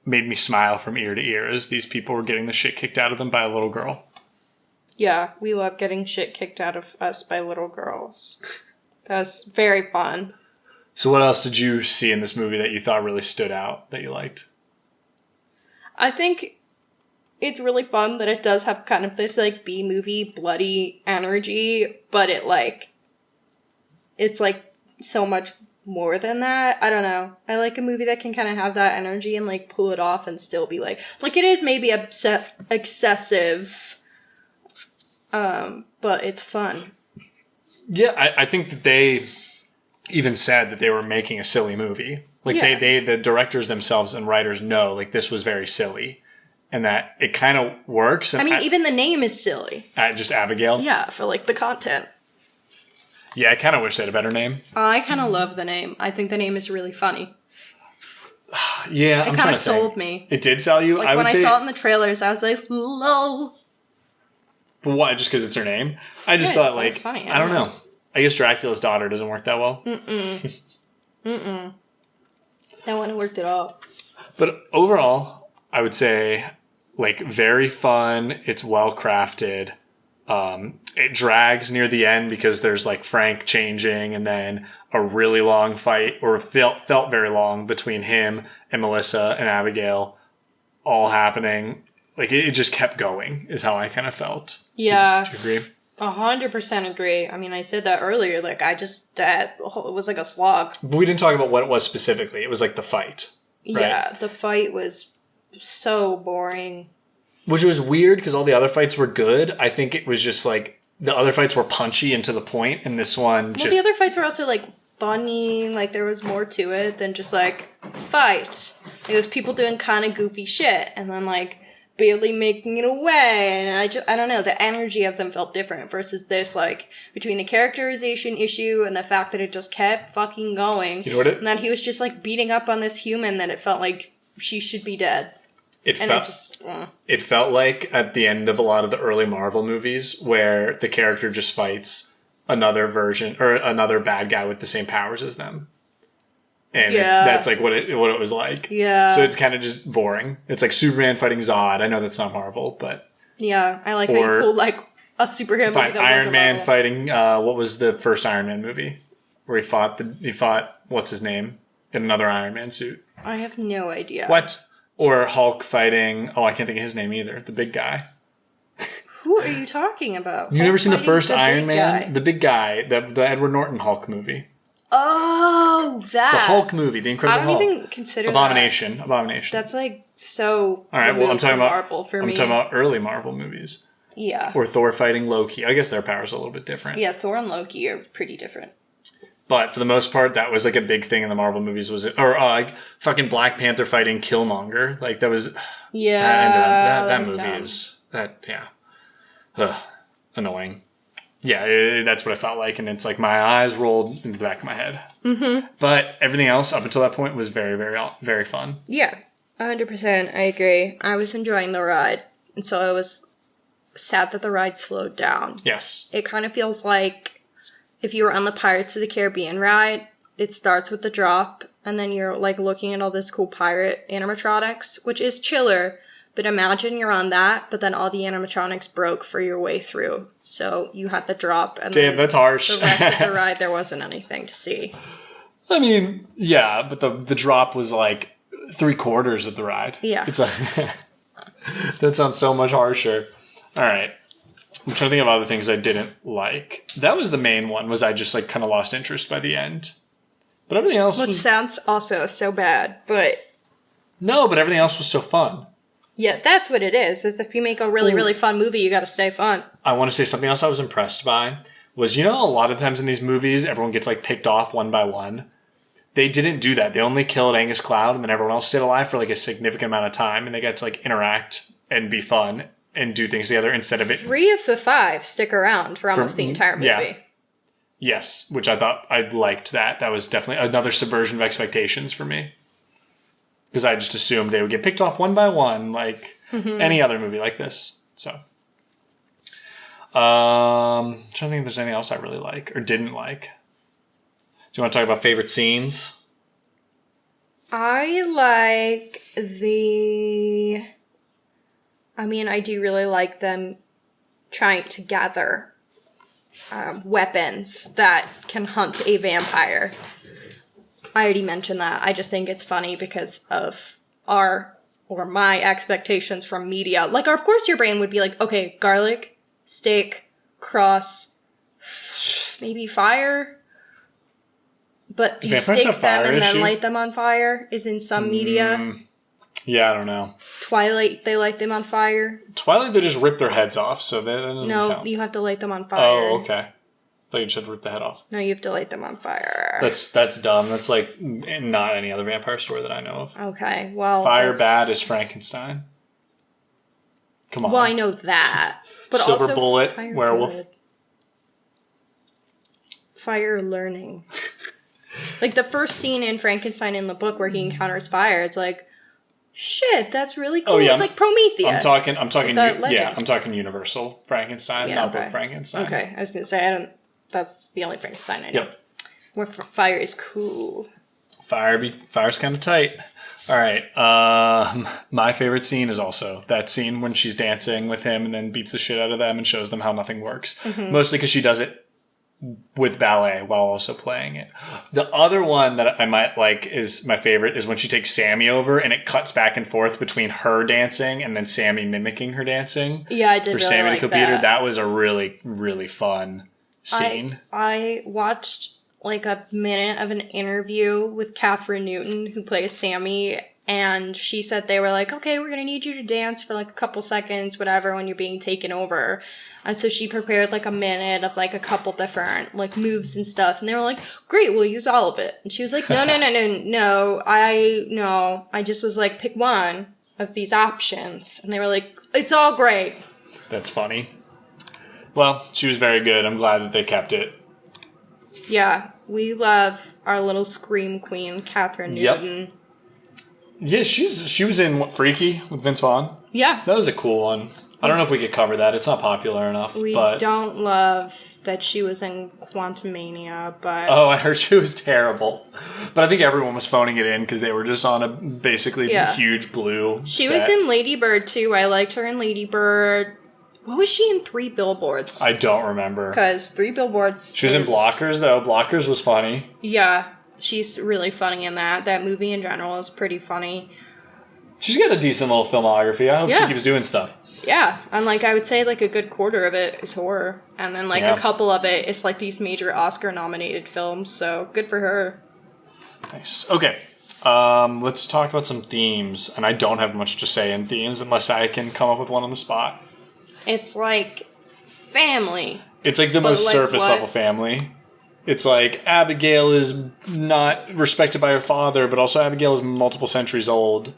me smile from ear to ear as these people were getting the shit kicked out of them by a little girl. Yeah, we love getting shit kicked out of us by little girls. That was very fun. So what else did you see in this movie that you thought really stood out that you liked? I think it's really fun that it does have kind of this, like, B-movie, bloody energy, but it's, like, so much more than that. I don't know. I like a movie that can kind of have that energy and, like, pull it off and still be, like, it is maybe excessive, but it's fun. Yeah, I think that they even said that they were making a silly movie. Like, the directors themselves and writers know, like, this was very silly. And that it kind of works. And I mean, even the name is silly. Just Abigail? Yeah, for, like, the content. Yeah, I kind of wish they had a better name. I kind of love the name. I think the name is really funny. Yeah, I'm trying to think. It kind of sold me. It did sell you? Like, when I saw it in the trailers, I was like, lol. But why? Just because it's her name? I just thought, like, funny. I don't know. I guess Dracula's daughter doesn't work that well. That wouldn't have worked at all. But overall, I would say, like, very fun. It's well crafted. It drags near the end because there's, like, Frank changing and then a really long fight, or felt very long, between him and Melissa and Abigail all happening. Like, it just kept going, is how I kind of felt. Yeah. Do you agree? 100% agree. I mean, I said that earlier. Like, it was like a slog. But we didn't talk about what it was specifically. It was like the fight. Right? Yeah, the fight was so boring. Which was weird because all the other fights were good. I think it was just like the other fights were punchy and to the point, and this one the other fights were also like funny. Like, there was more to it than just like fight. It was people doing kind of goofy shit, and then like barely making it away. And I don't know. The energy of them felt different versus this, like, between the characterization issue and the fact that it just kept fucking going. You know what and that he was just like beating up on this human that it felt like she should be dead. It felt like at the end of a lot of the early Marvel movies where the character just fights another version or another bad guy with the same powers as them. And that's like what it was like. Yeah. So it's kind of just boring. It's like Superman fighting Zod. I know that's not Marvel, but yeah, I like how you pulled like a superhero movie that Iron Man Marvel. fighting what was the first Iron Man movie where he fought what's his name in another Iron Man suit? I have no idea. What? Or Hulk fighting... Oh, I can't think of his name either. The big guy. Who are you talking about? You've never seen the first Iron Man? The big guy. The Edward Norton Hulk movie. Oh, that. The Hulk movie. The Incredible Hulk. I don't even consider Abomination. that. Abomination. That's like so... All right, well, I'm talking about Marvel for me. I'm talking about early Marvel movies. Yeah. Or Thor fighting Loki. I guess their powers are a little bit different. Yeah, Thor and Loki are pretty different. But for the most part, that was like a big thing in the Marvel movies. Like fucking Black Panther fighting Killmonger. Like that was... Yeah. That movie is... annoying. Yeah, that's what I felt like. And it's like my eyes rolled into the back of my head. Mm-hmm. But everything else up until that point was very, very, very fun. Yeah, 100%. I agree. I was enjoying the ride. And so I was sad that the ride slowed down. Yes. It kind of feels like if you were on the Pirates of the Caribbean ride, it starts with the drop. And then you're like looking at all this cool pirate animatronics, which is chiller. But imagine you're on that, but then all the animatronics broke for your way through. So you had the drop. And damn, that's harsh. The rest of the ride, there wasn't anything to see. I mean, yeah, but the drop was like 3/4 of the ride. Yeah. It's like that sounds so much harsher. All right. I'm trying to think of other things I didn't like. That was the main one, was I just like kind of lost interest by the end. But everything else Which sounds also so bad, but... No, but everything else was so fun. Yeah, that's what it is if you make a really, really fun movie, you gotta stay fun. I want to say something else I was impressed by was, a lot of times in these movies, everyone gets like picked off one by one. They didn't do that. They only killed Angus Cloud, and then everyone else stayed alive for like a significant amount of time, and they got to like interact and be fun and do things together instead of it. 3 of the 5 stick around for almost the entire movie. Yeah. Yes, which I thought I liked that. That was definitely another subversion of expectations for me. Because I just assumed they would get picked off one by one, like any other movie like this. So, I'm trying to think if there's anything else I really like or didn't like. Do you want to talk about favorite scenes? I like I do really like them trying to gather weapons that can hunt a vampire. I already mentioned that. I just think it's funny because of my expectations from media. Like, of course your brain would be like, okay, garlic, steak, cross, maybe fire. But you steak them and then light them on fire is in some media. Yeah, I don't know. Twilight, they light them on fire. Twilight, they just rip their heads off, so that doesn't count. No, you have to light them on fire. Oh, okay. I thought you just rip the head off. No, you have to light them on fire. That's dumb. That's like not any other vampire story that I know of. Okay, well... Fire bad is Frankenstein. Come on. Well, I know that. But Silver also Bullet, werewolf. Good. Fire learning. Like the first scene in Frankenstein in the book where he encounters fire, it's like, shit, that's really cool. Oh, yeah. It's like Prometheus. I'm talking Universal Frankenstein, not book Frankenstein. Okay, I was gonna say that's the only Frankenstein I know. Yep. Where fire is cool. Fire's kind of tight. All right. My favorite scene is also that scene when she's dancing with him and then beats the shit out of them and shows them how nothing works. Mm-hmm. Mostly because she does it with ballet while also playing it. The other one that I might like is my favorite is when she takes Sammy over and it cuts back and forth between her dancing and then Sammy mimicking her dancing. Yeah, I did. For really Sammy like to computer. That was a really, really fun scene. I watched like a minute of an interview with Catherine Newton, who plays Sammy, and she said they were like, okay, we're going to need you to dance for like a couple seconds, whatever, when you're being taken over. And so she prepared like a minute of like a couple different like moves and stuff. And they were like, great, we'll use all of it. And she was like, no. I just was like, pick one of these options. And they were like, it's all great. That's funny. Well, she was very good. I'm glad that they kept it. Yeah, we love our little scream queen, Catherine Newton. Yeah, she was in Freaky with Vince Vaughn. Yeah. That was a cool one. I don't know if we could cover that. It's not popular enough. We don't love that she was in Quantumania, but... Oh, I heard she was terrible. But I think everyone was phoning it in because they were just on a basically huge blue She was in Lady Bird, too. I liked her in Lady Bird. What was she in 3 Billboards? I don't remember. Because 3 Billboards... She was in Blockers, though. Blockers was funny. Yeah, she's really funny in that. That movie in general is pretty funny. She's got a decent little filmography. I hope she keeps doing stuff. Yeah, and like I would say like a good quarter of it is horror, and then like a couple of it is like these major Oscar-nominated films, so good for her. Nice. Okay, let's talk about some themes, and I don't have much to say in themes unless I can come up with one on the spot. It's like family. It's like the most surface level family. It's like Abigail is not respected by her father, but also Abigail is multiple centuries old,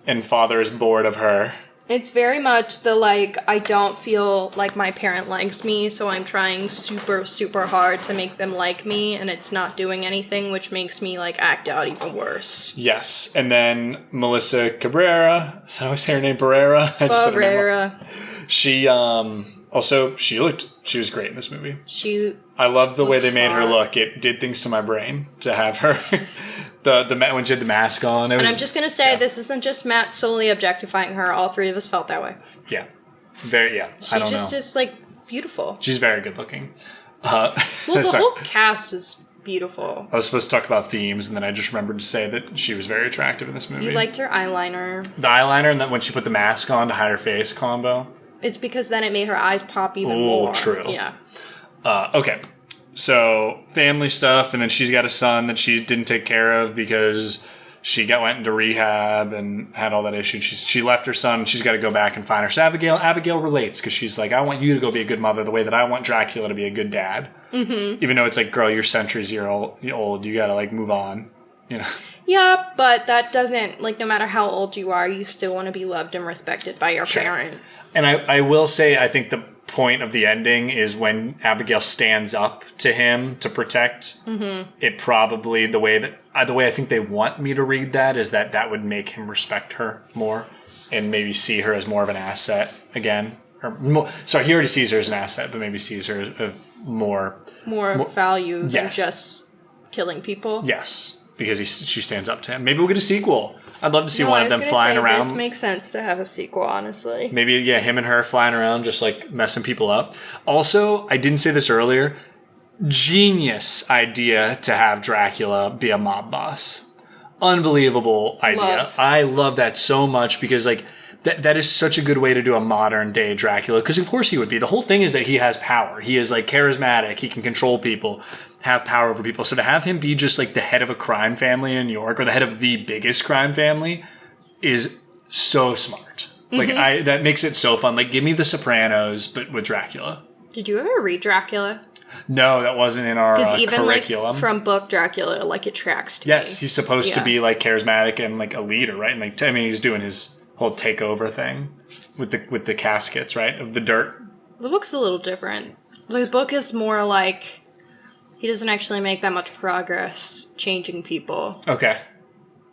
and father is bored of her. It's very much the, like, I don't feel like my parent likes me, so I'm trying super, super hard to make them like me, and it's not doing anything, which makes me, like, act out even worse. Yes. And then Melissa Cabrera. Is that how I say her name? Barrera? I just said her name wrong. She, also, she was great in this movie. I loved the way they made her look. It did things to my brain to have her... when she had the mask on. And I'm just going to say, this isn't just Matt solely objectifying her. All three of us felt that way. Yeah. I don't know. She just is, like, beautiful. She's very good looking. Well, the whole cast is beautiful. I was supposed to talk about themes, and then I just remembered to say that she was very attractive in this movie. You liked her eyeliner. The eyeliner, and then when she put the mask on to hide her face combo. It's because then it made her eyes pop even more. Oh, true. Yeah. Okay. So, family stuff, and then she's got a son that she didn't take care of because she went into rehab and had all that issue. She left her son, and she's got to go back and find her. So Abigail relates because she's like, I want you to go be a good mother the way that I want Dracula to be a good dad. Mm-hmm. Even though it's like, girl, you're centuries old, you got to like move on, you know? Yeah, but that doesn't, like, no matter how old you are, you still want to be loved and respected by your parent. And I will say, I think the point of the ending is when Abigail stands up to him to protect. Mm-hmm. It probably the way I think they want me to read that is that would make him respect her more and maybe see her as more of an asset again. He already sees her as an asset, but maybe sees her as more value than just killing people. Yes, because she stands up to him. Maybe we'll get a sequel. I'd love to see one of them flying around. This makes sense to have a sequel, honestly. Maybe, him and her flying around, just like messing people up. Also, I didn't say this earlier. Genius idea to have Dracula be a mob boss. Unbelievable idea. I love that so much because, like, that is such a good way to do a modern day Dracula. Because of course he would be. The whole thing is that he has power. He is, like, charismatic. He can control people, have power over people. So to have him be just like the head of a crime family in New York or the head of the biggest crime family is so smart. Mm-hmm. Like that makes it so fun. Like, give me The Sopranos, but with Dracula. Did you ever read Dracula? No, that wasn't in our curriculum. Like, from book Dracula, like, it tracks to me. He's supposed to be like charismatic and like a leader, right? And like, I mean, he's doing his whole takeover thing with the caskets, right? Of the dirt. The book's a little different. The book is more like he doesn't actually make that much progress changing people. Okay.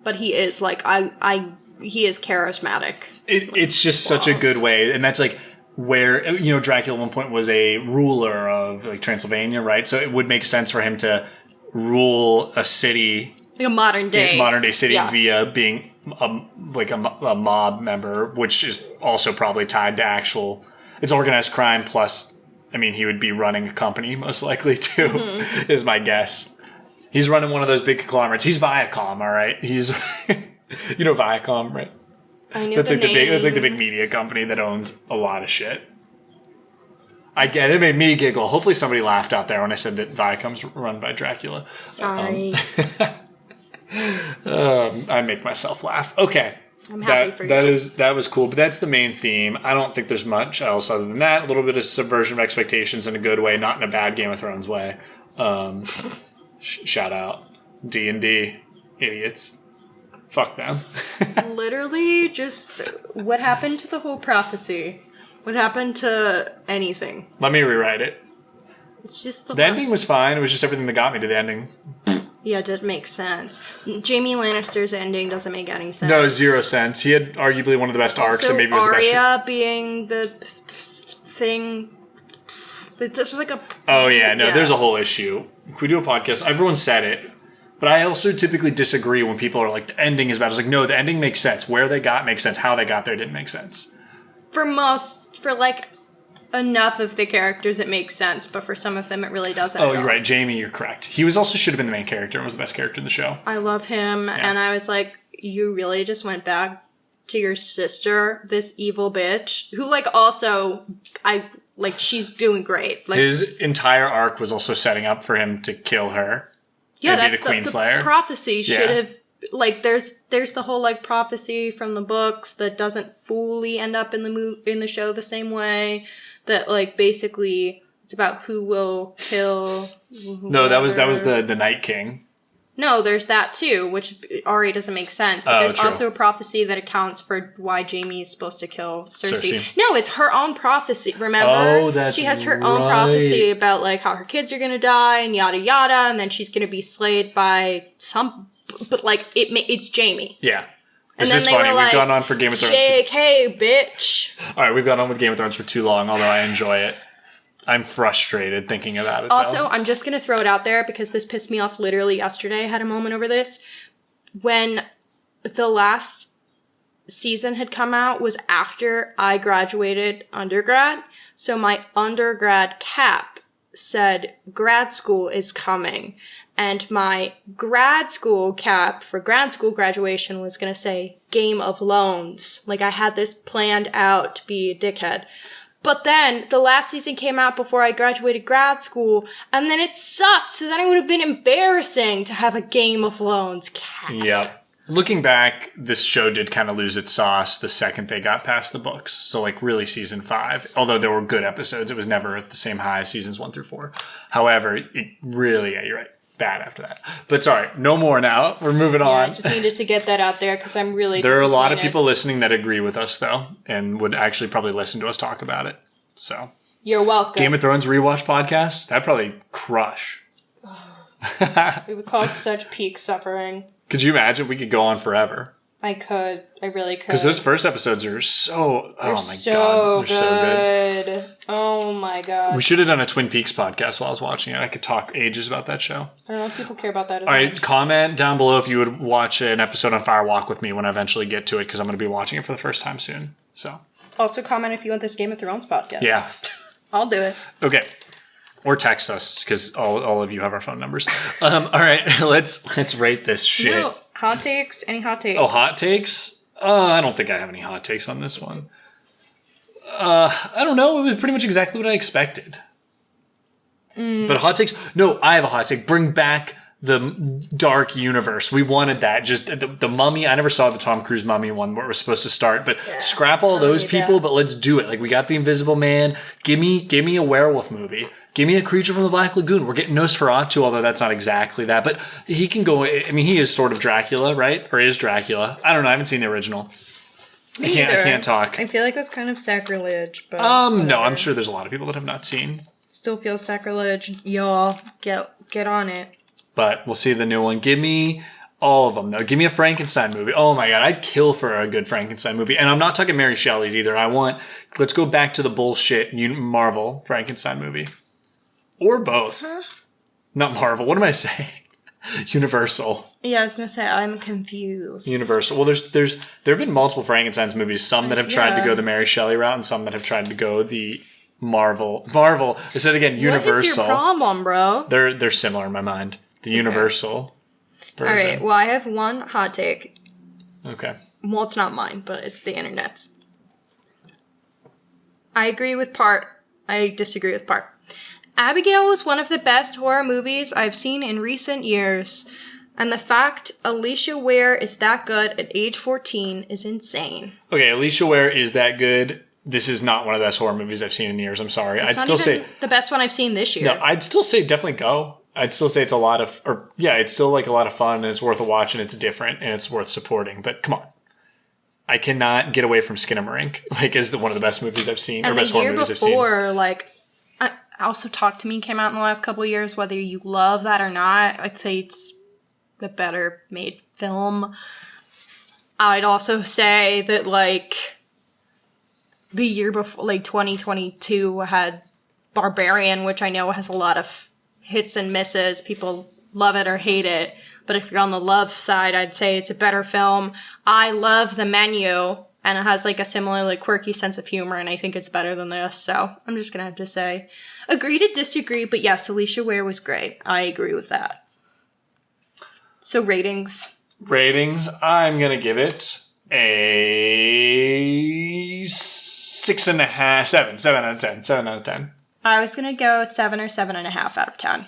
But he is like he is charismatic. It's just such a good way, and that's like where, you know, Dracula at one point was a ruler of like Transylvania, right? So it would make sense for him to rule a city, like a modern day city, via being a mob member, which is also probably tied to it's organized crime plus. I mean, he would be running a company, most likely, too, is my guess. He's running one of those big conglomerates. He's Viacom, all right? He's, you know Viacom, right? I know that's the name. That's like the big media company that owns a lot of shit. I get it. It made me giggle. Hopefully somebody laughed out there when I said that Viacom's run by Dracula. Sorry. I make myself laugh. Okay. I'm happy for you. That was cool, but that's the main theme. I don't think there's much else other than that. A little bit of subversion of expectations in a good way, not in a bad Game of Thrones way. Shout out D&D idiots. Fuck them. Literally, just what happened to the whole prophecy? What happened to anything? Let me rewrite it. It's just the ending was fine. It was just everything that got me to the ending. Yeah, it did make sense. Jaime Lannister's ending doesn't make any sense. No, 0 sense. He had arguably one of the best arcs, and maybe it was the best. Arya being the thing. It's just like a. Oh yeah, no. There's a whole issue. If we do a podcast, everyone said it, but I also typically disagree when people are like, the ending is bad. I was like, no, the ending makes sense. Where they got makes sense. How they got there didn't make sense. For like enough of the characters it makes sense, but for some of them it really doesn't. Oh, you're right. Jaime, you're correct. He should have been the main character and was the best character in the show. I love him, and I was like, you really just went back to your sister, this evil bitch, who, like, also, she's doing great. Like, his entire arc was also setting up for him to kill her. Yeah, that's the Queenslayer. The prophecy should have, like, there's the whole, like, prophecy from the books that doesn't fully end up in the show the same way. That, like, basically, it's about who will kill whoever. No, that was the Night King. No, there's that too, which already doesn't make sense. But there's also a prophecy that accounts for why Jaime is supposed to kill Cersei. No, it's her own prophecy, remember? Oh, that's She has her own prophecy about, like, how her kids are going to die and yada yada, and then she's going to be slayed by some... But, like, it's Jaime. Yeah. This is funny. We've gone on for Game of Thrones. JK, bitch. All right, we've gone on with Game of Thrones for too long, although I enjoy it. I'm frustrated thinking about it, Also, I'm just going to throw it out there because this pissed me off literally yesterday. I had a moment over this. When the last season had come out was after I graduated undergrad. So my undergrad cap said grad school is coming. And my grad school cap for grad school graduation was going to say Game of Loans. Like, I had this planned out to be a dickhead. But then the last season came out before I graduated grad school, and then it sucked. So then it would have been embarrassing to have a Game of Loans cap. Yep. Looking back, this show did kind of lose its sauce the second they got past the books. So, like, really season 5. Although there were good episodes, it was never at the same high as seasons 1 through 4. However, it really, yeah, you're right. Bad after that. But sorry, no more now. We're moving on. I just needed to get that out there because I'm really There are a lot of people listening that agree with us, though, and would actually probably listen to us talk about it. So you're welcome. Game of Thrones rewatch podcast, that'd probably crush. It would cause such peak suffering. Could you imagine? We could go on forever. I could. I really could. Because those first episodes are so... They're so good. Oh my god. We should have done a Twin Peaks podcast while I was watching it. I could talk ages about that show. I don't know if people care about that as much. All right, comment down below if you would watch an episode on Fire Walk with me when I eventually get to it, because I'm going to be watching it for the first time soon. So. Also comment if you want this Game of Thrones podcast. Yeah. I'll do it. Okay. Or text us, because all of you have our phone numbers. All right, let's rate this shit. No, hot takes? Any hot takes? Oh, hot takes? I don't think I have any hot takes on this one. I don't know. It was pretty much exactly what I expected. But hot takes? No, I have a hot take. Bring back the dark universe. We wanted that. Just the Mummy. I never saw the Tom Cruise Mummy one where it was supposed to start, but scrap all those people, but let's do it. Like, we got the Invisible Man. Give me a werewolf movie. Give me a Creature from the Black Lagoon. We're getting Nosferatu, although that's not exactly that, but he can go, I mean, he is sort of Dracula, right? Or is Dracula. I don't know. I haven't seen the original. I can't talk. I feel like that's kind of sacrilege, but no, I'm sure there's a lot of people that have not seen. Still feels sacrilege. Y'all get on it. But we'll see the new one. Give me all of them, though. Give me a Frankenstein movie. Oh my god, I'd kill for a good Frankenstein movie. And I'm not talking Mary Shelley's either. Let's go back to the bullshit Marvel Frankenstein movie. Or both. Huh? Not Marvel. What am I saying? Universal. Yeah, I was going to say, I'm confused. Universal. Well, there have been multiple Frankenstein's movies. Some that have tried to go the Mary Shelley route and some that have tried to go the Marvel. I said again, Universal. What is your problem, bro? They're similar in my mind. The Universal version. All right. Well, I have one hot take. Okay. Well, it's not mine, but it's the internet's. I agree with part. I disagree with part. Abigail was one of the best horror movies I've seen in recent years. And the fact Alicia Ware is that good at age 14 is insane. Okay, Alicia Ware is that good. This is not one of the best horror movies I've seen in years. I'm sorry. I'd still say the best one I've seen this year. No, I'd still say definitely go. I'd still say it's it's still like a lot of fun and it's worth a watch and it's different and it's worth supporting. But come on. I cannot get away from Skinamarink, like, as one of the best movies I've seen, or best horror movies I've seen. And the year before, like, Also Talk to Me came out in the last couple of years. Whether you love that or not, I'd say it's the better made film. I'd also say that, like, the year before, like, 2022 had Barbarian, which I know has a lot of hits and misses. People love it or hate it. But if you're on the love side, I'd say it's a better film. I love The Menu, and it has, like, a similarly quirky sense of humor, and I think it's better than this. So I'm just going to have to say, agree to disagree, but yes, Alicia Ware was great. I agree with that. So ratings. I'm going to give it a 6.5, 7 out of 10. 7 out of 10. I was going to go 7 or 7.5 out of 10. I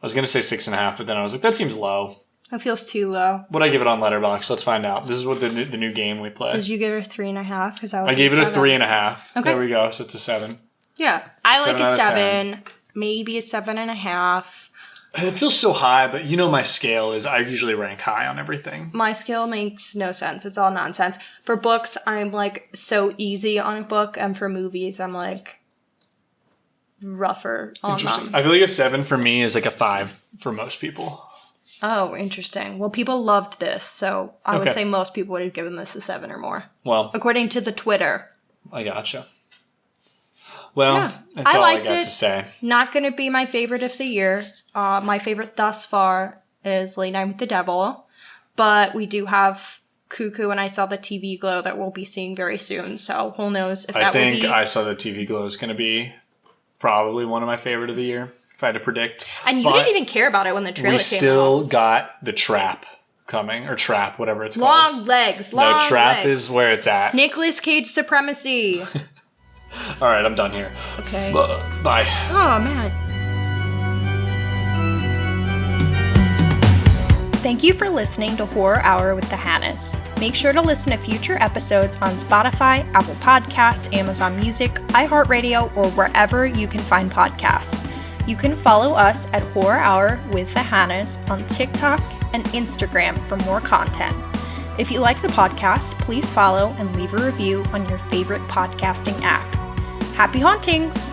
was going to say 6.5, but then I was like, that seems low. That feels too low. What'd I give it on Letterboxd? Let's find out. This is what the new game we play. Did you give it a 3.5? Because I gave it a 3.5. Okay. There we go. So it's a 7. Yeah. I like a 7. Maybe a 7.5. It feels so high, but you know my scale is I usually rank high on everything. My scale makes no sense. It's all nonsense. For books, I'm like so easy on a book, and for movies, I'm like rougher on them. I feel like a 7 for me is like a 5 for most people. Oh, interesting. Well, people loved this, so I would say most people would have given this a 7 or more. Well, according to the Twitter. I gotcha. Well, that's all I got to say. Not going to be my favorite of the year. My favorite thus far is Late Night with the Devil. But we do have Cuckoo and I Saw the TV Glow that we'll be seeing very soon. So who knows if that will be... I think I Saw the TV Glow is going to be probably one of my favorite of the year, if I had to predict. And you didn't even care about it when the trailer came out. We still got The Trap coming, or Trap, whatever it's called. Long legs. No, Trap is where it's at. Nicolas Cage supremacy. All right, I'm done here. Okay. Bye. Oh, man. Thank you for listening to Horror Hour with the Hannas. Make sure to listen to future episodes on Spotify, Apple Podcasts, Amazon Music, iHeartRadio, or wherever you can find podcasts. You can follow us at Horror Hour with the Hannas on TikTok and Instagram for more content. If you like the podcast, please follow and leave a review on your favorite podcasting app. Happy hauntings!